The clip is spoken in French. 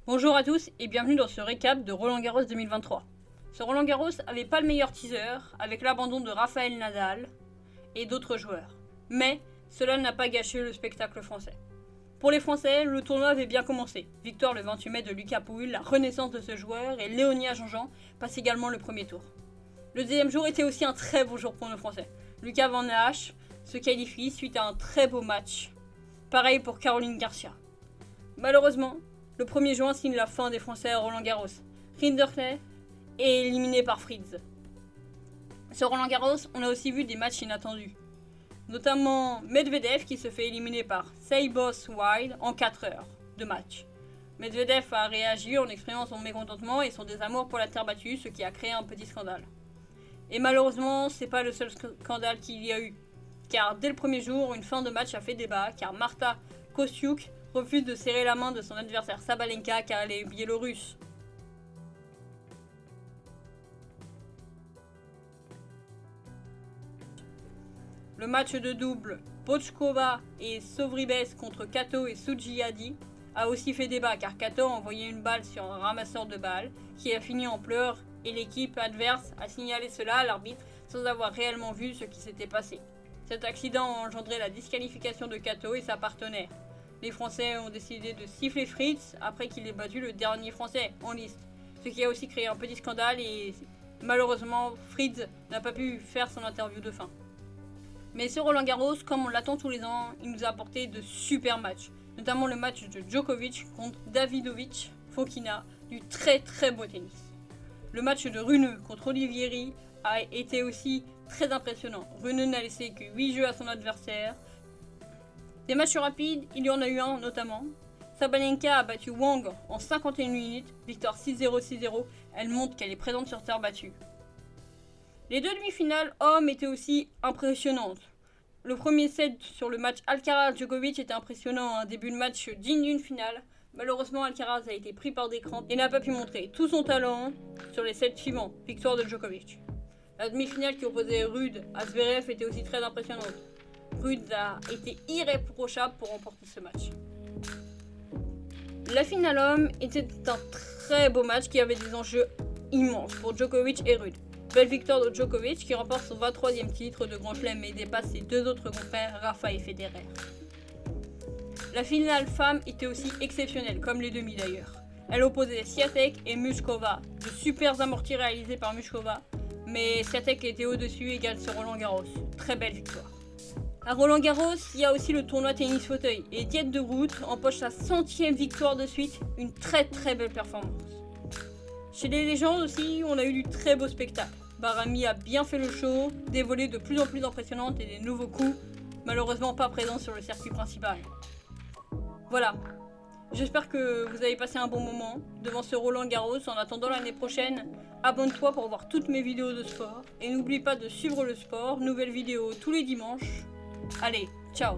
Bonjour à tous et bienvenue dans ce récap de Roland-Garros 2023. Ce Roland-Garros avait pas le meilleur teaser avec l'abandon de Rafael Nadal et d'autres joueurs. Mais cela n'a pas gâché le spectacle français. Pour les Français, le tournoi avait bien commencé. Victoire le 28 mai de Lucas Pouille, la renaissance de ce joueur et Léonia Jean-Jean passe également le premier tour. Le deuxième jour était aussi un très beau jour pour nos Français. Lucas Van Hache se qualifie suite à un très beau match. Pareil pour Caroline Garcia. Malheureusement, le 1er juin signe la fin des Français à Roland-Garros. Rinderknech est éliminé par Fritz. Sur Roland-Garros, on a aussi vu des matchs inattendus. Notamment Medvedev qui se fait éliminer par Seyboth Wild en 4 heures de match. Medvedev a réagi en exprimant son mécontentement et son désamour pour la terre battue, ce qui a créé un petit scandale. Et malheureusement, c'est pas le seul scandale qu'il y a eu. Car dès le premier jour, une fin de match a fait débat, car Marta Kostyuk refuse de serrer la main de son adversaire Sabalenka car elle est biélorusse. Le match de double Bochkova et Sovribes contre Kato et Sujiyadi a aussi fait débat car Kato a envoyé une balle sur un ramasseur de balles qui a fini en pleurs et l'équipe adverse a signalé cela à l'arbitre sans avoir réellement vu ce qui s'était passé. Cet accident a engendré la disqualification de Kato et sa partenaire. Les Français ont décidé de siffler Fritz après qu'il ait battu le dernier Français en liste, ce qui a aussi créé un petit scandale et malheureusement Fritz n'a pas pu faire son interview de fin. Mais ce Roland-Garros, comme on l'attend tous les ans, il nous a apporté de super matchs, notamment le match de Djokovic contre Davidovich Fokina, du très beau tennis. Le match de Rune contre Olivieri a été aussi très impressionnant. Rune n'a laissé que 8 jeux à son adversaire. Des matchs rapides, il y en a eu un notamment. Sabalenka a battu Wang en 51 minutes, victoire 6-0, 6-0. Elle montre qu'elle est présente sur terre battue. Les deux demi-finales hommes étaient aussi impressionnantes. Le premier set sur le match Alcaraz-Djokovic était impressionnant, un début de match digne d'une finale. Malheureusement, Alcaraz a été pris par des crampes et n'a pas pu montrer tout son talent sur les sets suivants, victoire de Djokovic. La demi-finale qui opposait Ruud à Zverev était aussi très impressionnante. Ruud a été irréprochable pour remporter ce match. La finale homme était un très beau match qui avait des enjeux immenses pour Djokovic et Ruud. Belle victoire de Djokovic qui remporte son 23e titre de Grand Chelem et dépasse ses deux autres confrères, Rafa et Federer. La finale femme était aussi exceptionnelle, comme les demi d'ailleurs. Elle opposait Swiatek et Muchkova, de super amortis réalisés par Muchkova, mais Swiatek était au-dessus et gagne ce Roland-Garros. Très belle victoire. À Roland-Garros, il y a aussi le tournoi tennis fauteuil et Diète de Groot empoche sa 100e victoire de suite, une très belle performance. Chez les légendes aussi, on a eu du très beau spectacle. Barami a bien fait le show, des volées de plus en plus impressionnantes et des nouveaux coups, malheureusement pas présents sur le circuit principal. Voilà, j'espère que vous avez passé un bon moment devant ce Roland-Garros. En attendant l'année prochaine, abonne-toi pour voir toutes mes vidéos de sport. Et n'oublie pas de suivre le sport, nouvelles vidéos tous les dimanches. Allez, ciao!